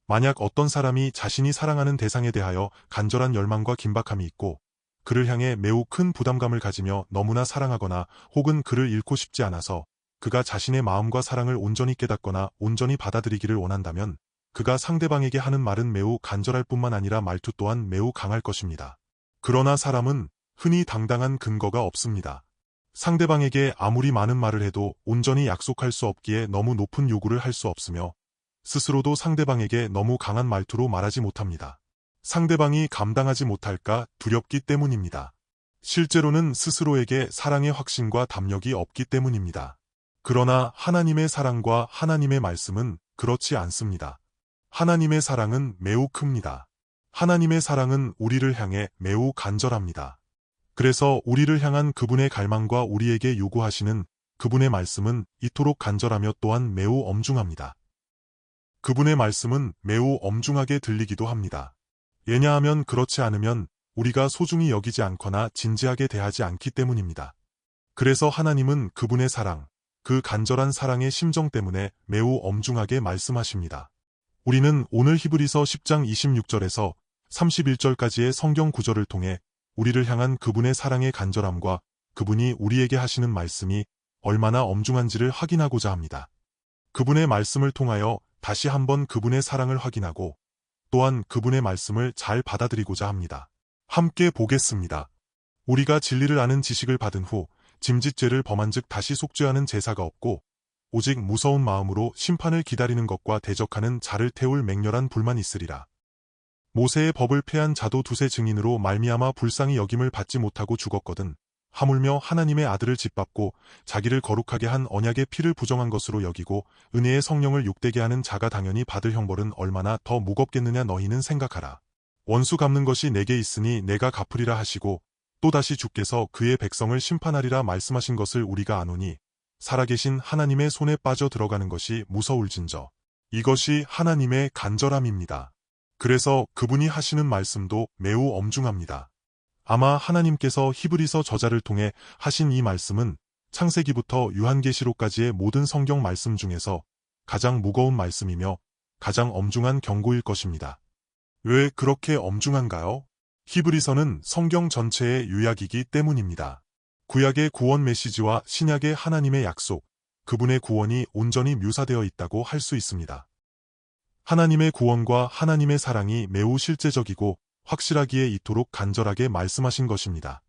만약 어떤 사람이 자신이 사랑하는 대상에 대하여 간절한 열망과 긴박함이 있고 그를 향해 매우 큰 부담감을 가지며 너무나 사랑하거나 혹은 그를 잃고 싶지 않아서 그가 자신의 마음과 사랑을 온전히 깨닫거나 온전히 받아들이기를 원한다면 그가 상대방에게 하는 말은 매우 간절할 뿐만 아니라 말투 또한 매우 강할 것입니다. 그러나 사람은 흔히 당당한 근거가 없습니다. 상대방에게 아무리 많은 말을 해도 온전히 약속할 수 없기에 너무 높은 요구를 할 수 없으며 스스로도 상대방에게 너무 강한 말투로 말하지 못합니다. 상대방이 감당하지 못할까 두렵기 때문입니다. 실제로는 스스로에게 사랑의 확신과 담력이 없기 때문입니다. 그러나 하나님의 사랑과 하나님의 말씀은 그렇지 않습니다. 하나님의 사랑은 매우 큽니다. 하나님의 사랑은 우리를 향해 매우 간절합니다. 그래서 우리를 향한 그분의 갈망과 우리에게 요구하시는 그분의 말씀은 이토록 간절하며 또한 매우 엄중합니다. 그분의 말씀은 매우 엄중하게 들리기도 합니다. 왜냐하면 그렇지 않으면 우리가 소중히 여기지 않거나 진지하게 대하지 않기 때문입니다. 그래서 하나님은 그분의 사랑, 그 간절한 사랑의 심정 때문에 매우 엄중하게 말씀하십니다. 우리는 오늘 히브리서 10장 26절에서 31절까지의 성경 구절을 통해 우리를 향한 그분의 사랑의 간절함과 그분이 우리에게 하시는 말씀이 얼마나 엄중한지를 확인하고자 합니다. 그분의 말씀을 통하여 다시 한번 그분의 사랑을 확인하고 또한 그분의 말씀을 잘 받아들이고자 합니다. 함께 보겠습니다. 우리가 진리를 아는 지식을 받은 후 짐짓죄를 범한 즉 다시 속죄하는 제사가 없고 오직 무서운 마음으로 심판을 기다리는 것과 대적하는 자를 태울 맹렬한 불만 있으리라. 모세의 법을 폐한 자도 두세 증인으로 말미암아 불쌍히 여김을 받지 못하고 죽었거든. 하물며 하나님의 아들을 짓밟고 자기를 거룩하게 한 언약의 피를 부정한 것으로 여기고 은혜의 성령을 욕되게 하는 자가 당연히 받을 형벌은 얼마나 더 무겁겠느냐 너희는 생각하라. 원수 갚는 것이 내게 있으니 내가 갚으리라 하시고 또다시 주께서 그의 백성을 심판하리라 말씀하신 것을 우리가 아노니 살아계신 하나님의 손에 빠져 들어가는 것이 무서울진저. 이것이 하나님의 간절함입니다. 그래서 그분이 하시는 말씀도 매우 엄중합니다. 아마 하나님께서 히브리서 저자를 통해 하신 이 말씀은 창세기부터 요한계시록까지의 모든 성경 말씀 중에서 가장 무거운 말씀이며 가장 엄중한 경고일 것입니다. 왜 그렇게 엄중한가요? 히브리서는 성경 전체의 요약이기 때문입니다. 구약의 구원 메시지와 신약의 하나님의 약속, 그분의 구원이 온전히 묘사되어 있다고 할 수 있습니다. 하나님의 구원과 하나님의 사랑이 매우 실제적이고 확실하기에 이토록 간절하게 말씀하신 것입니다.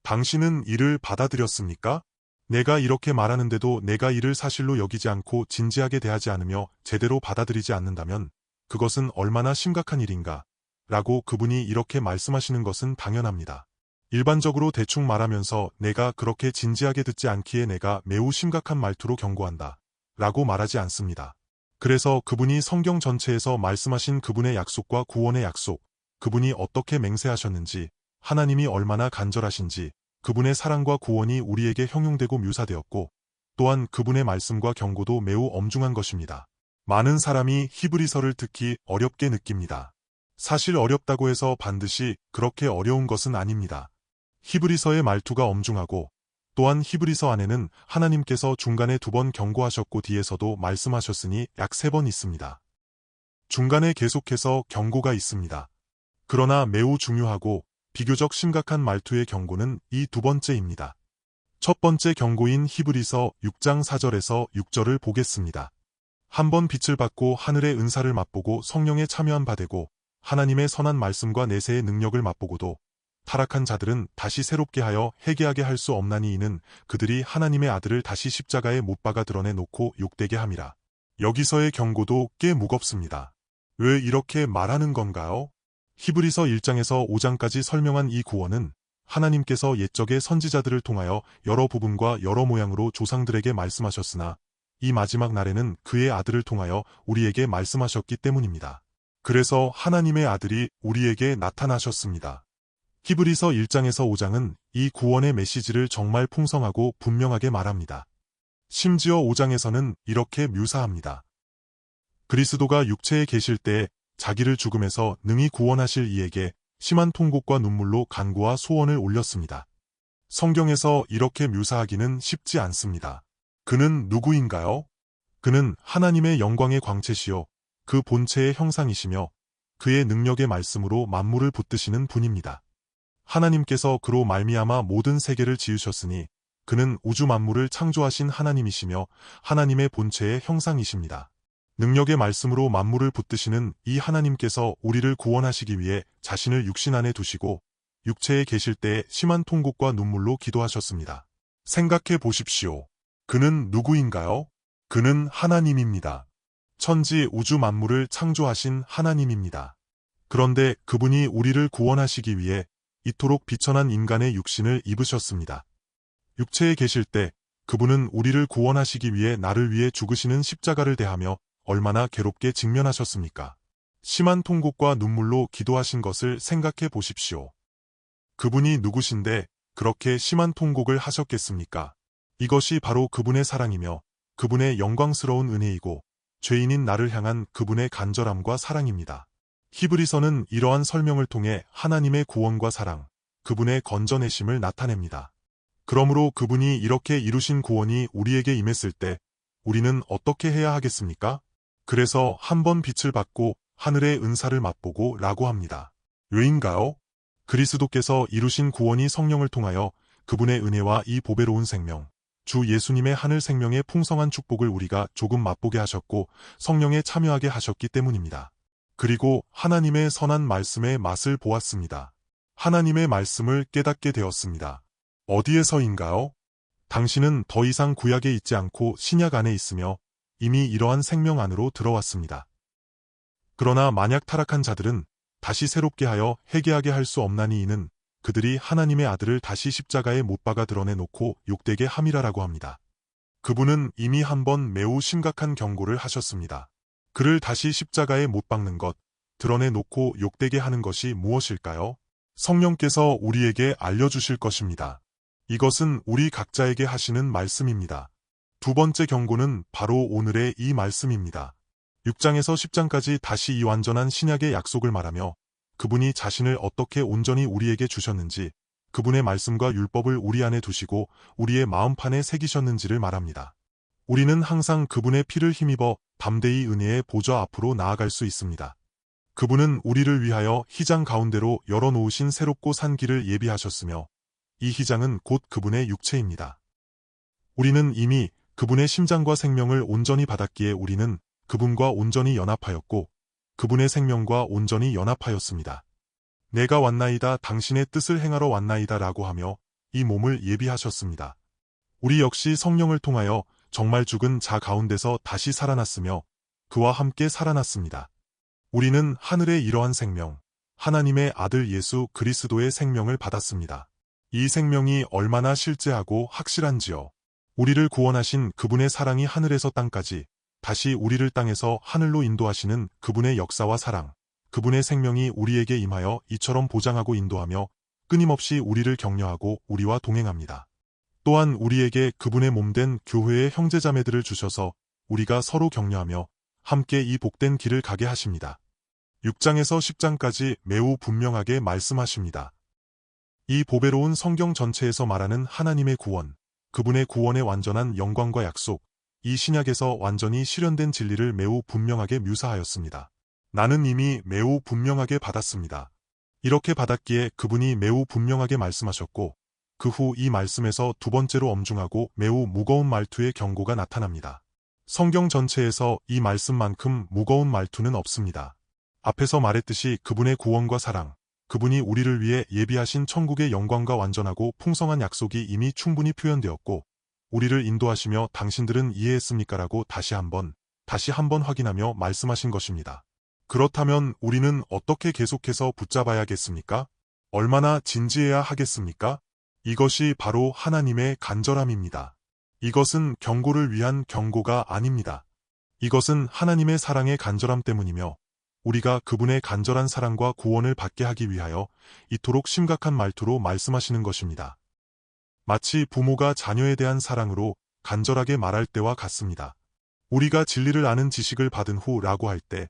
당신은 이를 받아들였습니까? 내가 이렇게 말하는데도 내가 이를 사실로 여기지 않고 진지하게 대하지 않으며 제대로 받아들이지 않는다면 그것은 얼마나 심각한 일인가? 라고 그분이 이렇게 말씀하시는 것은 당연합니다. 일반적으로 대충 말하면서 내가 그렇게 진지하게 듣지 않기에 내가 매우 심각한 말투로 경고한다. 라고 말하지 않습니다. 그래서 그분이 성경 전체에서 말씀하신 그분의 약속과 구원의 약속, 그분이 어떻게 맹세하셨는지, 하나님이 얼마나 간절하신지, 그분의 사랑과 구원이 우리에게 형용되고 묘사되었고, 또한 그분의 말씀과 경고도 매우 엄중한 것입니다. 많은 사람이 히브리서를 특히 어렵게 느낍니다. 사실 어렵다고 해서 반드시 그렇게 어려운 것은 아닙니다. 히브리서의 말투가 엄중하고 또한 히브리서 안에는 하나님께서 중간에 2번 경고하셨고 뒤에서도 말씀하셨으니 약 3번 있습니다. 중간에 계속해서 경고가 있습니다. 그러나 매우 중요하고 비교적 심각한 말투의 경고는 이 2번째입니다. 첫 번째 경고인 히브리서 6장 4절에서 6절을 보겠습니다. 한번 빛을 받고 하늘의 은사를 맛보고 성령에 참여한 바 되고 하나님의 선한 말씀과 내세의 능력을 맛보고도 타락한 자들은 다시 새롭게 하여 회개하게 할 수 없나니 이는 그들이 하나님의 아들을 다시 십자가에 못 박아 드러내놓고 욕되게 함이라. 여기서의 경고도 꽤 무겁습니다. 왜 이렇게 말하는 건가요? 히브리서 1장에서 5장까지 설명한 이 구원은 하나님께서 옛적의 선지자들을 통하여 여러 부분과 여러 모양으로 조상들에게 말씀하셨으나 이 마지막 날에는 그의 아들을 통하여 우리에게 말씀하셨기 때문입니다. 그래서 하나님의 아들이 우리에게 나타나셨습니다. 히브리서 1장에서 5장은 이 구원의 메시지를 정말 풍성하고 분명하게 말합니다. 심지어 5장에서는 이렇게 묘사합니다. 그리스도가 육체에 계실 때에 자기를 죽음에서 능히 구원하실 이에게 심한 통곡과 눈물로 간구와 소원을 올렸습니다. 성경에서 이렇게 묘사하기는 쉽지 않습니다. 그는 누구인가요? 그는 하나님의 영광의 광채시요 그 본체의 형상이시며 그의 능력의 말씀으로 만물을 붙드시는 분입니다. 하나님께서 그로 말미암아 모든 세계를 지으셨으니 그는 우주 만물을 창조하신 하나님이시며 하나님의 본체의 형상이십니다. 능력의 말씀으로 만물을 붙드시는 이 하나님께서 우리를 구원하시기 위해 자신을 육신 안에 두시고 육체에 계실 때에 심한 통곡과 눈물로 기도하셨습니다. 생각해 보십시오. 그는 누구인가요? 그는 하나님입니다. 천지 우주 만물을 창조하신 하나님입니다. 그런데 그분이 우리를 구원하시기 위해 이토록 비천한 인간의 육신을 입으셨습니다. 육체에 계실 때 그분은 우리를 구원하시기 위해 나를 위해 죽으시는 십자가를 대하며 얼마나 괴롭게 직면하셨습니까? 심한 통곡과 눈물로 기도하신 것을 생각해 보십시오. 그분이 누구신데 그렇게 심한 통곡을 하셨겠습니까? 이것이 바로 그분의 사랑이며 그분의 영광스러운 은혜이고 죄인인 나를 향한 그분의 간절함과 사랑입니다. 히브리서는 이러한 설명을 통해 하나님의 구원과 사랑, 그분의 건져내심을 나타냅니다. 그러므로 그분이 이렇게 이루신 구원이 우리에게 임했을 때 우리는 어떻게 해야 하겠습니까? 그래서 한번 빛을 받고 하늘의 은사를 맛보고 라고 합니다. 왜인가요? 그리스도께서 이루신 구원이 성령을 통하여 그분의 은혜와 이 보배로운 생명, 주 예수님의 하늘 생명의 풍성한 축복을 우리가 조금 맛보게 하셨고 성령에 참여하게 하셨기 때문입니다. 그리고 하나님의 선한 말씀의 맛을 보았습니다. 하나님의 말씀을 깨닫게 되었습니다. 어디에서인가요? 당신은 더 이상 구약에 있지 않고 신약 안에 있으며 이미 이러한 생명 안으로 들어왔습니다. 그러나 만약 타락한 자들은 다시 새롭게 하여 회개하게 할 수 없나니 이는 그들이 하나님의 아들을 다시 십자가에 못 박아 드러내놓고 욕되게 함이라라고 합니다. 그분은 이미 한번 매우 심각한 경고를 하셨습니다. 그를 다시 십자가에 못 박는 것, 드러내놓고 욕되게 하는 것이 무엇일까요? 성령께서 우리에게 알려주실 것입니다. 이것은 우리 각자에게 하시는 말씀입니다. 두 번째 경고는 바로 오늘의 이 말씀입니다. 6장에서 10장까지 다시 이 완전한 신약의 약속을 말하며 그분이 자신을 어떻게 온전히 우리에게 주셨는지, 그분의 말씀과 율법을 우리 안에 두시고 우리의 마음판에 새기셨는지를 말합니다. 우리는 항상 그분의 피를 힘입어 담대히 은혜의 보좌 앞으로 나아갈 수 있습니다. 그분은 우리를 위하여 휘장 가운데로 열어놓으신 새롭고 산 길을 예비하셨으며 이 휘장은 곧 그분의 육체입니다. 우리는 이미 그분의 심장과 생명을 온전히 받았기에 우리는 그분과 온전히 연합하였고 그분의 생명과 온전히 연합하였습니다. 내가 왔나이다 당신의 뜻을 행하러 왔나이다 라고 하며 이 몸을 예비하셨습니다. 우리 역시 성령을 통하여 정말 죽은 자 가운데서 다시 살아났으며 그와 함께 살아났습니다. 우리는 하늘의 이러한 생명, 하나님의 아들 예수 그리스도의 생명을 받았습니다. 이 생명이 얼마나 실제하고 확실한지요. 우리를 구원하신 그분의 사랑이 하늘에서 땅까지 다시 우리를 땅에서 하늘로 인도하시는 그분의 역사와 사랑, 그분의 생명이 우리에게 임하여 이처럼 보장하고 인도하며 끊임없이 우리를 격려하고 우리와 동행합니다. 또한 우리에게 그분의 몸된 교회의 형제자매들을 주셔서 우리가 서로 격려하며 함께 이 복된 길을 가게 하십니다. 6장에서 10장까지 매우 분명하게 말씀하십니다. 이 보배로운 성경 전체에서 말하는 하나님의 구원, 그분의 구원의 완전한 영광과 약속, 이 신약에서 완전히 실현된 진리를 매우 분명하게 묘사하였습니다. 나는 이미 매우 분명하게 받았습니다. 이렇게 받았기에 그분이 매우 분명하게 말씀하셨고 그 후 이 말씀에서 두 번째로 엄중하고 매우 무거운 말투의 경고가 나타납니다. 성경 전체에서 이 말씀만큼 무거운 말투는 없습니다. 앞에서 말했듯이 그분의 구원과 사랑, 그분이 우리를 위해 예비하신 천국의 영광과 완전하고 풍성한 약속이 이미 충분히 표현되었고 우리를 인도하시며 당신들은 이해했습니까? 라고 다시 한번 확인하며 말씀하신 것입니다. 그렇다면 우리는 어떻게 계속해서 붙잡아야겠습니까? 얼마나 진지해야 하겠습니까? 이것이 바로 하나님의 간절함입니다. 이것은 경고를 위한 경고가 아닙니다. 이것은 하나님의 사랑의 간절함 때문이며 우리가 그분의 간절한 사랑과 구원을 받게 하기 위하여 이토록 심각한 말투로 말씀하시는 것입니다. 마치 부모가 자녀에 대한 사랑으로 간절하게 말할 때와 같습니다. 우리가 진리를 아는 지식을 받은 후 라고 할 때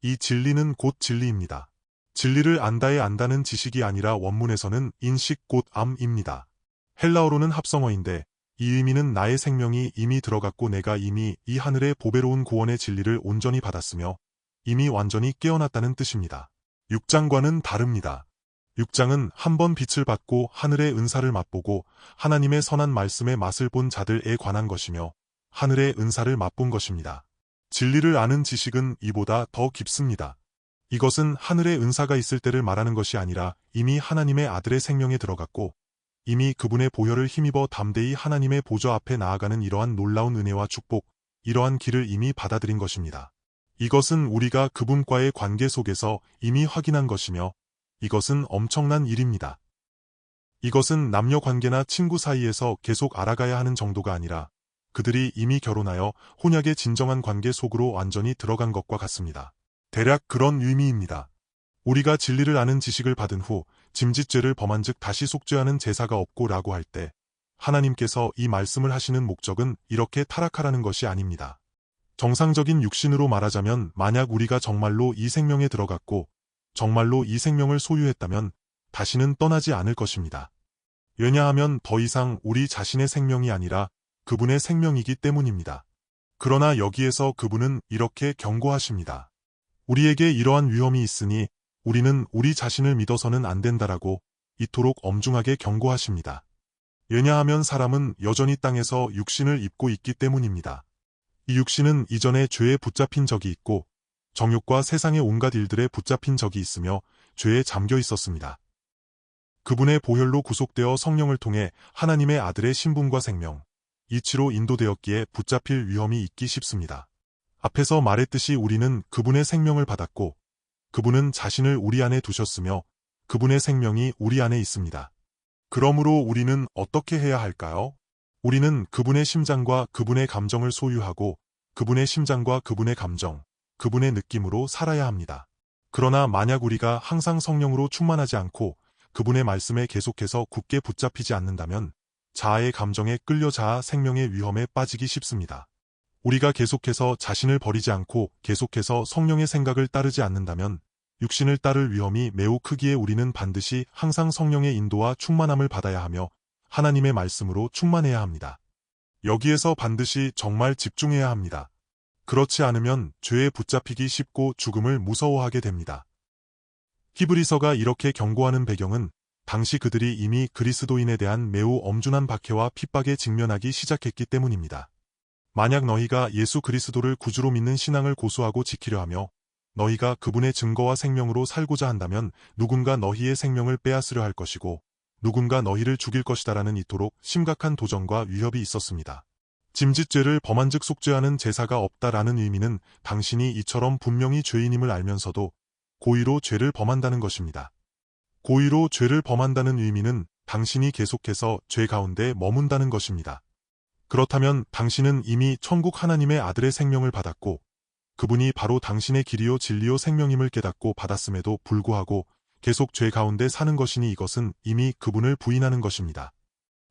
이 진리는 곧 진리입니다. 진리를 안다에 안다는 지식이 아니라 원문에서는 인식 곧 암입니다. 헬라어로는 합성어인데 이 의미는 나의 생명이 이미 들어갔고 내가 이미 이 하늘의 보배로운 구원의 진리를 온전히 받았으며 이미 완전히 깨어났다는 뜻입니다. 6장과는 다릅니다. 6장은 한 번 빛을 받고 하늘의 은사를 맛보고 하나님의 선한 말씀의 맛을 본 자들에 관한 것이며 하늘의 은사를 맛본 것입니다. 진리를 아는 지식은 이보다 더 깊습니다. 이것은 하늘의 은사가 있을 때를 말하는 것이 아니라 이미 하나님의 아들의 생명에 들어갔고 이미 그분의 보혈을 힘입어 담대히 하나님의 보좌 앞에 나아가는 이러한 놀라운 은혜와 축복, 이러한 길을 이미 받아들인 것입니다. 이것은 우리가 그분과의 관계 속에서 이미 확인한 것이며 이것은 엄청난 일입니다. 이것은 남녀 관계나 친구 사이에서 계속 알아가야 하는 정도가 아니라 그들이 이미 결혼하여 혼약의 진정한 관계 속으로 완전히 들어간 것과 같습니다. 대략 그런 의미입니다. 우리가 진리를 아는 지식을 받은 후 짐짓죄를 범한 즉 다시 속죄하는 제사가 없고 라고 할 때 하나님께서 이 말씀을 하시는 목적은 이렇게 타락하라는 것이 아닙니다. 정상적인 육신으로 말하자면 만약 우리가 정말로 이 생명에 들어갔고 정말로 이 생명을 소유했다면 다시는 떠나지 않을 것입니다. 왜냐하면 더 이상 우리 자신의 생명이 아니라 그분의 생명이기 때문입니다. 그러나 여기에서 그분은 이렇게 경고하십니다. 우리에게 이러한 위험이 있으니 우리는 우리 자신을 믿어서는 안 된다라고 이토록 엄중하게 경고하십니다. 왜냐하면 사람은 여전히 땅에서 육신을 입고 있기 때문입니다. 이 육신은 이전에 죄에 붙잡힌 적이 있고 정욕과 세상의 온갖 일들에 붙잡힌 적이 있으며 죄에 잠겨 있었습니다. 그분의 보혈로 구속되어 성령을 통해 하나님의 아들의 신분과 생명, 이치로 인도되었기에 붙잡힐 위험이 있기 쉽습니다. 앞에서 말했듯이 우리는 그분의 생명을 받았고 그분은 자신을 우리 안에 두셨으며 그분의 생명이 우리 안에 있습니다. 그러므로 우리는 어떻게 해야 할까요? 우리는 그분의 심장과 그분의 감정을 소유하고 그분의 심장과 그분의 감정, 그분의 느낌으로 살아야 합니다. 그러나 만약 우리가 항상 성령으로 충만하지 않고 그분의 말씀에 계속해서 굳게 붙잡히지 않는다면 자아의 감정에 끌려 자아 생명의 위험에 빠지기 쉽습니다. 우리가 계속해서 자신을 버리지 않고 계속해서 성령의 생각을 따르지 않는다면 육신을 따를 위험이 매우 크기에 우리는 반드시 항상 성령의 인도와 충만함을 받아야 하며 하나님의 말씀으로 충만해야 합니다. 여기에서 반드시 정말 집중해야 합니다. 그렇지 않으면 죄에 붙잡히기 쉽고 죽음을 무서워하게 됩니다. 히브리서가 이렇게 경고하는 배경은 당시 그들이 이미 그리스도인에 대한 매우 엄중한 박해와 핍박에 직면하기 시작했기 때문입니다. 만약 너희가 예수 그리스도를 구주로 믿는 신앙을 고수하고 지키려 하며 너희가 그분의 증거와 생명으로 살고자 한다면 누군가 너희의 생명을 빼앗으려 할 것이고 누군가 너희를 죽일 것이다라는 이토록 심각한 도전과 위협이 있었습니다. 짐짓죄를 범한 즉 속죄하는 제사가 없다라는 의미는 당신이 이처럼 분명히 죄인임을 알면서도 고의로 죄를 범한다는 것입니다. 고의로 죄를 범한다는 의미는 당신이 계속해서 죄 가운데 머문다는 것입니다. 그렇다면 당신은 이미 천국 하나님의 아들의 생명을 받았고 그분이 바로 당신의 길이요 진리요 생명임을 깨닫고 받았음에도 불구하고 계속 죄 가운데 사는 것이니 이것은 이미 그분을 부인하는 것입니다.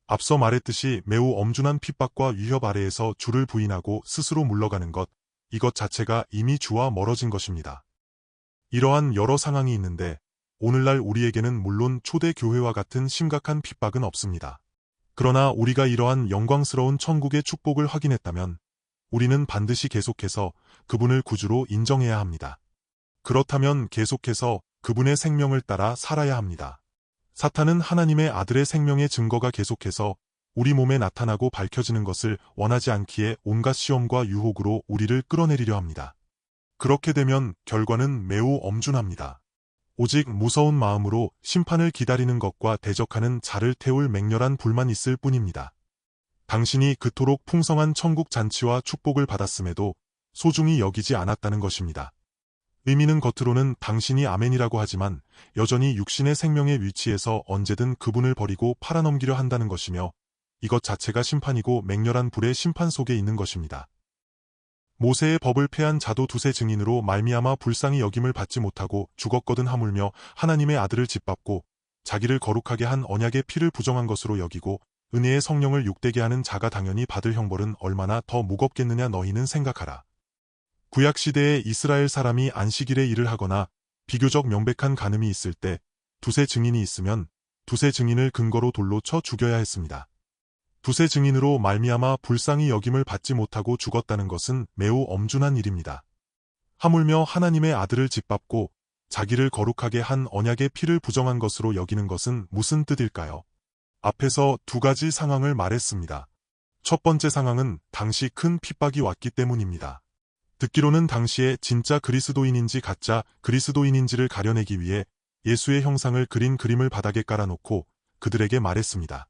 앞서 말했듯이 매우 엄중한 핍박과 위협 아래에서 주를 부인하고 스스로 물러가는 것, 이것 자체가 이미 주와 멀어진 것입니다. 이러한 여러 상황이 있는데 오늘날 우리에게는 물론 초대 교회와 같은 심각한 핍박은 없습니다. 그러나 우리가 이러한 영광스러운 천국의 축복을 확인했다면 우리는 반드시 계속해서 그분을 구주로 인정해야 합니다. 그렇다면 계속해서 그분의 생명을 따라 살아야 합니다. 사탄은 하나님의 아들의 생명의 증거가 계속해서 우리 몸에 나타나고 밝혀지는 것을 원하지 않기에 온갖 시험과 유혹으로 우리를 끌어내리려 합니다. 그렇게 되면 결과는 매우 엄중합니다. 오직 무서운 마음으로 심판을 기다리는 것과 대적하는 자를 태울 맹렬한 불만 있을 뿐입니다. 당신이 그토록 풍성한 천국 잔치와 축복을 받았음에도 소중히 여기지 않았다는 것입니다. 의미는 겉으로는 당신이 아멘이라고 하지만 여전히 육신의 생명의 위치에서 언제든 그분을 버리고 팔아넘기려 한다는 것이며 이것 자체가 심판이고 맹렬한 불의 심판 속에 있는 것입니다. 모세의 법을 폐한 자도 두세 증인으로 말미암아 불쌍히 여김을 받지 못하고 죽었거든 하물며 하나님의 아들을 짓밟고 자기를 거룩하게 한 언약의 피를 부정한 것으로 여기고 은혜의 성령을 욕되게 하는 자가 당연히 받을 형벌은 얼마나 더 무겁겠느냐 너희는 생각하라. 구약시대에 이스라엘 사람이 안식일에 일을 하거나 비교적 명백한 간음이 있을 때 두세 증인이 있으면 두세 증인을 근거로 돌로 쳐 죽여야 했습니다. 두세 증인으로 말미암아 불쌍히 여김을 받지 못하고 죽었다는 것은 매우 엄중한 일입니다. 하물며 하나님의 아들을 짓밟고 자기를 거룩하게 한 언약의 피를 부정한 것으로 여기는 것은 무슨 뜻일까요? 앞에서 두 가지 상황을 말했습니다. 첫 번째 상황은 당시 큰 핍박이 왔기 때문입니다. 듣기로는 당시에 진짜 그리스도인인지 가짜 그리스도인인지를 가려내기 위해 예수의 형상을 그린 그림을 바닥에 깔아놓고 그들에게 말했습니다.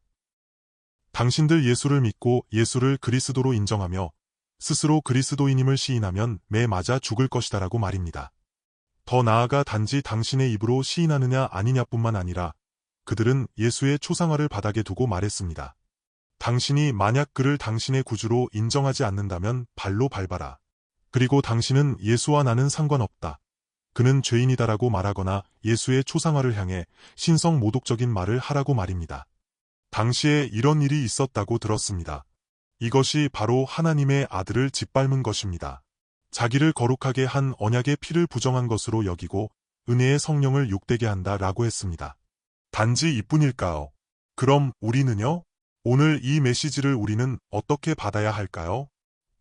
당신들 예수를 믿고 예수를 그리스도로 인정하며 스스로 그리스도인임을 시인하면 매 맞아 죽을 것이다라고 말입니다. 더 나아가 단지 당신의 입으로 시인하느냐 아니냐뿐만 아니라 그들은 예수의 초상화를 바닥에 두고 말했습니다. 당신이 만약 그를 당신의 구주로 인정하지 않는다면 발로 밟아라. 그리고 당신은 예수와 나는 상관없다. 그는 죄인이다라고 말하거나 예수의 초상화를 향해 신성 모독적인 말을 하라고 말입니다. 당시에 이런 일이 있었다고 들었습니다. 이것이 바로 하나님의 아들을 짓밟은 것입니다. 자기를 거룩하게 한 언약의 피를 부정한 것으로 여기고 은혜의 성령을 욕되게 한다라고 했습니다. 단지 이뿐일까요? 그럼 우리는요? 오늘 이 메시지를 우리는 어떻게 받아야 할까요?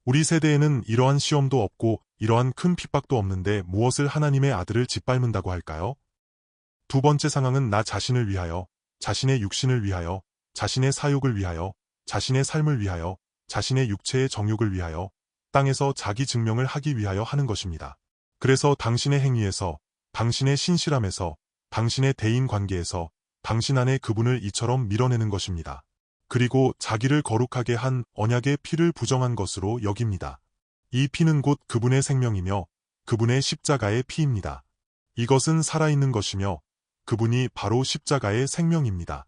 우리 세대에는 이러한 시험도 없고 이러한 큰 핍박도 없는데 무엇을 하나님의 아들을 짓밟는다고 할까요? 두 번째 상황은 나 자신을 위하여, 자신의 육신을 위하여, 자신의 사욕을 위하여, 자신의 삶을 위하여, 자신의 육체의 정욕을 위하여, 땅에서 자기 증명을 하기 위하여 하는 것입니다. 그래서 당신의 행위에서, 당신의 신실함에서, 당신의 대인 관계에서, 당신 안에 그분을 이처럼 밀어내는 것입니다. 그리고 자기를 거룩하게 한 언약의 피를 부정한 것으로 여깁니다. 이 피는 곧 그분의 생명이며 그분의 십자가의 피입니다. 이것은 살아있는 것이며 그분이 바로 십자가의 생명입니다.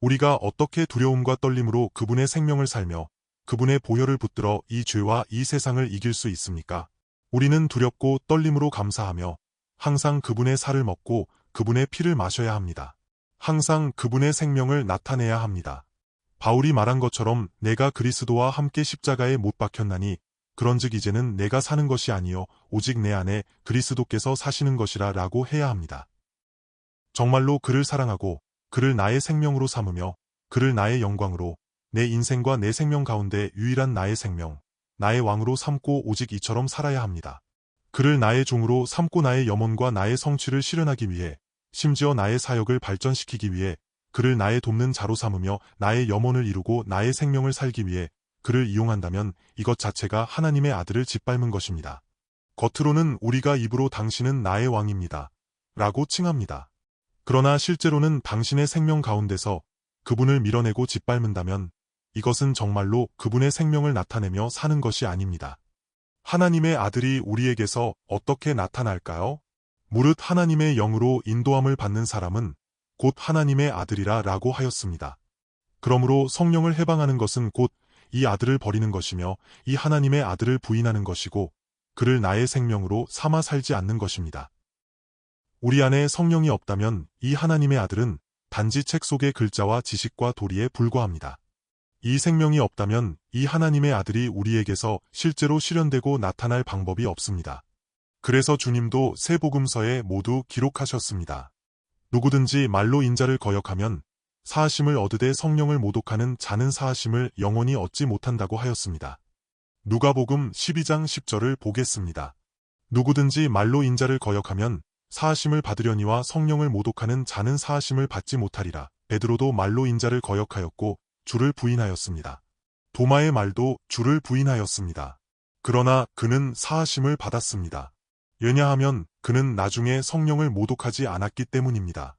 우리가 어떻게 두려움과 떨림으로 그분의 생명을 살며 그분의 보혈을 붙들어 이 죄와 이 세상을 이길 수 있습니까? 우리는 두렵고 떨림으로 감사하며 항상 그분의 살을 먹고 그분의 피를 마셔야 합니다. 항상 그분의 생명을 나타내야 합니다. 바울이 말한 것처럼 내가 그리스도와 함께 십자가에 못 박혔나니 그런즉 이제는 내가 사는 것이 아니요 오직 내 안에 그리스도께서 사시는 것이라 라고 해야 합니다. 정말로 그를 사랑하고 그를 나의 생명으로 삼으며 그를 나의 영광으로 내 인생과 내 생명 가운데 유일한 나의 생명, 나의 왕으로 삼고 오직 이처럼 살아야 합니다. 그를 나의 종으로 삼고 나의 염원과 나의 성취를 실현하기 위해 심지어 나의 사역을 발전시키기 위해 그를 나의 돕는 자로 삼으며 나의 염원을 이루고 나의 생명을 살기 위해 그를 이용한다면 이것 자체가 하나님의 아들을 짓밟은 것입니다. 겉으로는 우리가 입으로 당신은 나의 왕입니다. 라고 칭합니다. 그러나 실제로는 당신의 생명 가운데서 그분을 밀어내고 짓밟는다면 이것은 정말로 그분의 생명을 나타내며 사는 것이 아닙니다. 하나님의 아들이 우리에게서 어떻게 나타날까요? 무릇 하나님의 영으로 인도함을 받는 사람은 곧 하나님의 아들이라 라고 하였습니다. 그러므로 성령을 해방하는 것은 곧 이 아들을 버리는 것이며 이 하나님의 아들을 부인하는 것이고 그를 나의 생명으로 삼아 살지 않는 것입니다. 우리 안에 성령이 없다면 이 하나님의 아들은 단지 책 속의 글자와 지식과 도리에 불과합니다. 이 생명이 없다면 이 하나님의 아들이 우리에게서 실제로 실현되고 나타날 방법이 없습니다. 그래서 주님도 새 복음서에 모두 기록하셨습니다. 누구든지 말로 인자를 거역하면 사하심을 얻으되 성령을 모독하는 자는 사하심을 영원히 얻지 못한다고 하였습니다. 누가복음 12장 10절을 보겠습니다. 누구든지 말로 인자를 거역하면 사하심을 받으려니와 성령을 모독하는 자는 사하심을 받지 못하리라. 베드로도 말로 인자를 거역하였고 주를 부인하였습니다. 도마의 말도 주를 부인하였습니다. 그러나 그는 사하심을 받았습니다. 왜냐하면 그는 나중에 성령을 모독하지 않았기 때문입니다.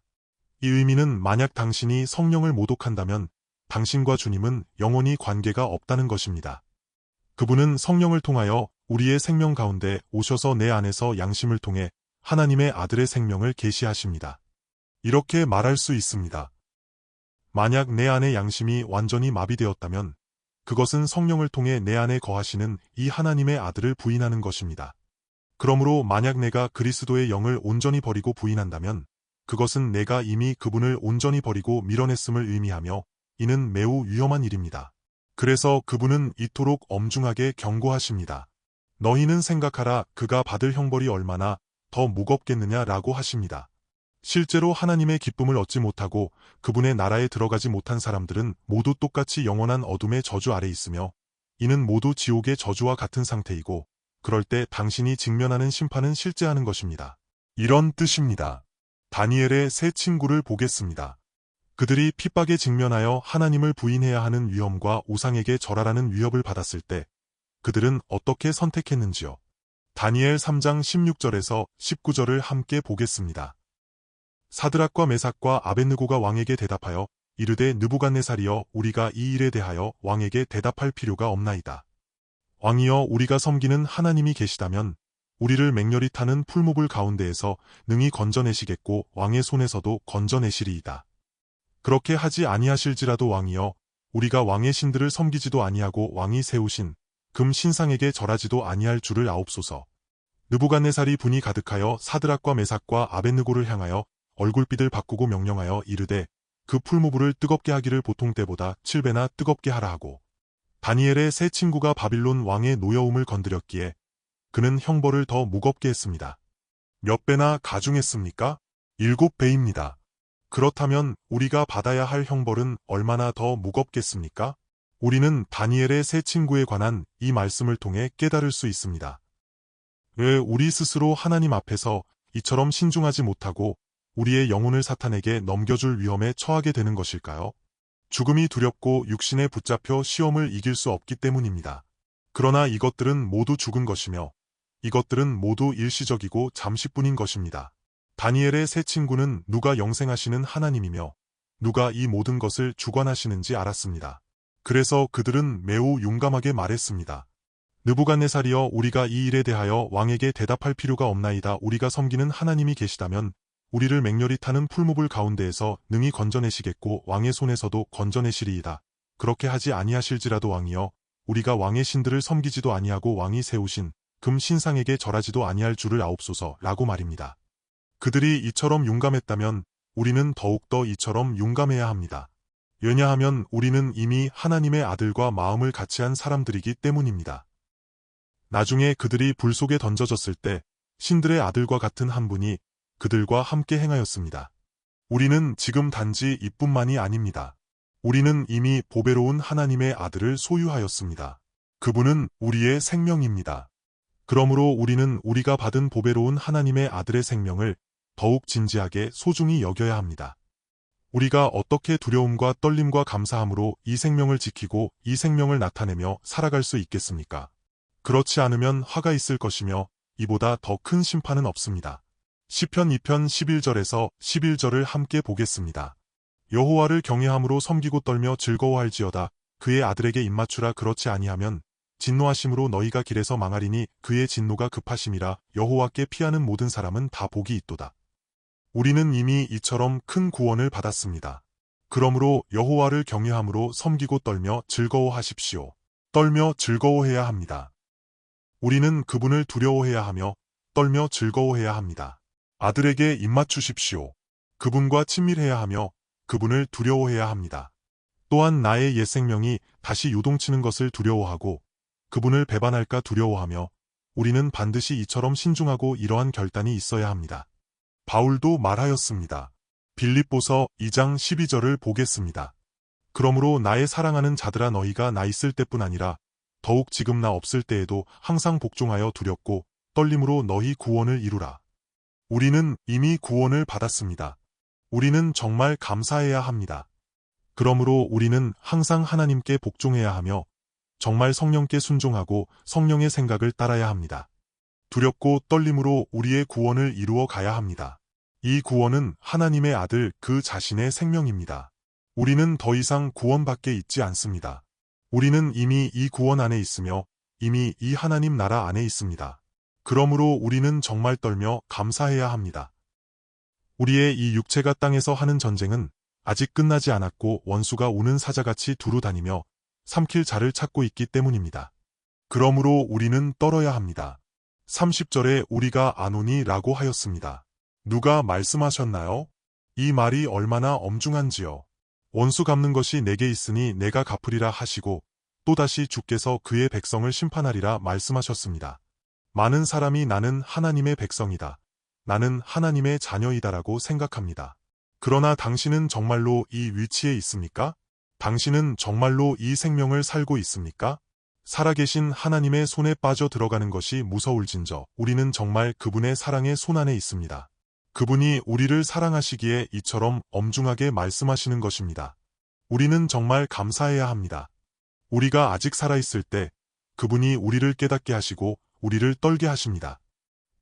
이 의미는 만약 당신이 성령을 모독한다면 당신과 주님은 영원히 관계가 없다는 것입니다. 그분은 성령을 통하여 우리의 생명 가운데 오셔서 내 안에서 양심을 통해 하나님의 아들의 생명을 계시하십니다. 이렇게 말할 수 있습니다. 만약 내 안의 양심이 완전히 마비되었다면 그것은 성령을 통해 내 안에 거하시는 이 하나님의 아들을 부인하는 것입니다. 그러므로 만약 내가 그리스도의 영을 온전히 버리고 부인한다면 그것은 내가 이미 그분을 온전히 버리고 밀어냈음을 의미하며 이는 매우 위험한 일입니다. 그래서 그분은 이토록 엄중하게 경고하십니다. 너희는 생각하라 그가 받을 형벌이 얼마나 더 무겁겠느냐라고 하십니다. 실제로 하나님의 기쁨을 얻지 못하고 그분의 나라에 들어가지 못한 사람들은 모두 똑같이 영원한 어둠의 저주 아래 있으며 이는 모두 지옥의 저주와 같은 상태이고 그럴 때 당신이 직면하는 심판은 실제하는 것입니다. 이런 뜻입니다. 다니엘의 세 친구를 보겠습니다. 그들이 핍박에 직면하여 하나님을 부인해야 하는 위험과 우상에게 절하라는 위협을 받았을 때 그들은 어떻게 선택했는지요. 다니엘 3장 16절에서 19절을 함께 보겠습니다. 사드락과 메삭과 아벳느고가 왕에게 대답하여 이르되 느부갓네살이여 우리가 이 일에 대하여 왕에게 대답할 필요가 없나이다. 왕이여 우리가 섬기는 하나님이 계시다면 우리를 맹렬히 타는 풀무불 가운데에서 능히 건져내시겠고 왕의 손에서도 건져내시리이다. 그렇게 하지 아니하실지라도 왕이여 우리가 왕의 신들을 섬기지도 아니하고 왕이 세우신 금 신상에게 절하지도 아니할 줄을 아옵소서. 느부갓네살이 분이 가득하여 사드락과 메삭과 아벳느고를 향하여 얼굴빛을 바꾸고 명령하여 이르되 그 풀무불을 뜨겁게 하기를 보통 때보다 7배나 뜨겁게 하라 하고 다니엘의 세 친구가 바빌론 왕의 노여움을 건드렸기에 그는 형벌을 더 무겁게 했습니다. 몇 배나 가중했습니까? 7배입니다. 그렇다면 우리가 받아야 할 형벌은 얼마나 더 무겁겠습니까? 우리는 다니엘의 세 친구에 관한 이 말씀을 통해 깨달을 수 있습니다. 왜 우리 스스로 하나님 앞에서 이처럼 신중하지 못하고 우리의 영혼을 사탄에게 넘겨줄 위험에 처하게 되는 것일까요? 죽음이 두렵고 육신에 붙잡혀 시험을 이길 수 없기 때문입니다. 그러나 이것들은 모두 죽은 것이며 이것들은 모두 일시적이고 잠시뿐인 것입니다. 다니엘의 세 친구는 누가 영생하시는 하나님이며 누가 이 모든 것을 주관하시는지 알았습니다. 그래서 그들은 매우 용감하게 말했습니다. 느부갓네살이여 우리가 이 일에 대하여 왕에게 대답할 필요가 없나이다. 우리가 섬기는 하나님이 계시다면 우리를 맹렬히 타는 풀무불 가운데에서 능히 건져내시겠고 왕의 손에서도 건져내시리이다. 그렇게 하지 아니하실지라도 왕이여 우리가 왕의 신들을 섬기지도 아니하고 왕이 세우신 금 신상에게 절하지도 아니할 줄을 아옵소서 라고 말입니다. 그들이 이처럼 용감했다면 우리는 더욱더 이처럼 용감해야 합니다. 왜냐하면 우리는 이미 하나님의 아들과 마음을 같이 한 사람들이기 때문입니다. 나중에 그들이 불 속에 던져졌을 때 신들의 아들과 같은 한 분이 그들과 함께 행하였습니다. 우리는 지금 단지 이뿐만이 아닙니다. 우리는 이미 보배로운 하나님의 아들을 소유하였습니다. 그분은 우리의 생명입니다. 그러므로 우리는 우리가 받은 보배로운 하나님의 아들의 생명을 더욱 진지하게 소중히 여겨야 합니다. 우리가 어떻게 두려움과 떨림과 감사함으로 이 생명을 지키고 이 생명을 나타내며 살아갈 수 있겠습니까? 그렇지 않으면 화가 있을 것이며 이보다 더 큰 심판은 없습니다. 시편 2편 11절에서 11절을 함께 보겠습니다. 여호와를 경외함으로 섬기고 떨며 즐거워할지어다. 그의 아들에게 입맞추라. 그렇지 아니하면 진노하심으로 너희가 길에서 망하리니 그의 진노가 급하심이라. 여호와께 피하는 모든 사람은 다 복이 있도다. 우리는 이미 이처럼 큰 구원을 받았습니다. 그러므로 여호와를 경외함으로 섬기고 떨며 즐거워하십시오. 떨며 즐거워해야 합니다. 우리는 그분을 두려워해야 하며 떨며 즐거워해야 합니다. 아들에게 입맞추십시오. 그분과 친밀해야 하며 그분을 두려워해야 합니다. 또한 나의 옛 생명이 다시 요동치는 것을 두려워하고 그분을 배반할까 두려워하며 우리는 반드시 이처럼 신중하고 이러한 결단이 있어야 합니다. 바울도 말하였습니다. 빌립보서 2장 12절을 보겠습니다. 그러므로 나의 사랑하는 자들아 너희가 나 있을 때뿐 아니라 더욱 지금 나 없을 때에도 항상 복종하여 두렵고 떨림으로 너희 구원을 이루라. 우리는 이미 구원을 받았습니다. 우리는 정말 감사해야 합니다. 그러므로 우리는 항상 하나님께 복종해야 하며 정말 성령께 순종하고 성령의 생각을 따라야 합니다. 두렵고 떨림으로 우리의 구원을 이루어 가야 합니다. 이 구원은 하나님의 아들 그 자신의 생명입니다. 우리는 더 이상 구원 밖에 있지 않습니다. 우리는 이미 이 구원 안에 있으며 이미 이 하나님 나라 안에 있습니다. 그러므로 우리는 정말 떨며 감사해야 합니다. 우리의 이 육체가 땅에서 하는 전쟁은 아직 끝나지 않았고 원수가 우는 사자같이 두루 다니며 삼킬 자를 찾고 있기 때문입니다. 그러므로 우리는 떨어야 합니다. 30절에 우리가 아노니 라고 하였습니다. 누가 말씀하셨나요? 이 말이 얼마나 엄중한지요. 원수 갚는 것이 내게 있으니 내가 갚으리라 하시고 또다시 주께서 그의 백성을 심판하리라 말씀하셨습니다. 많은 사람이 나는 하나님의 백성이다. 나는 하나님의 자녀이다라고 생각합니다. 그러나 당신은 정말로 이 위치에 있습니까? 당신은 정말로 이 생명을 살고 있습니까? 살아계신 하나님의 손에 빠져 들어가는 것이 무서울진저 우리는 정말 그분의 사랑의 손안에 있습니다. 그분이 우리를 사랑하시기에 이처럼 엄중하게 말씀하시는 것입니다. 우리는 정말 감사해야 합니다. 우리가 아직 살아있을 때 그분이 우리를 깨닫게 하시고 우리를 떨게 하십니다.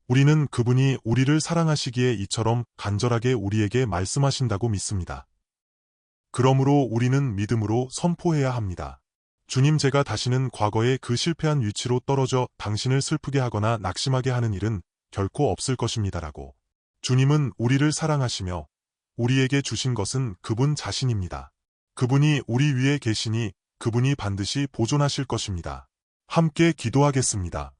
우리는 그분이 우리를 사랑하시기에 이처럼 간절하게 우리에게 말씀하신다고 믿습니다. 그러므로 우리는 믿음으로 선포해야 합니다. 주님, 제가 다시는 과거의 그 실패한 위치로 떨어져 당신을 슬프게 하거나 낙심하게 하는 일은 결코 없을 것입니다라고. 주님은 우리를 사랑하시며 우리에게 주신 것은 그분 자신입니다. 그분이 우리 위에 계시니 그분이 반드시 보존하실 것입니다. 함께 기도하겠습니다.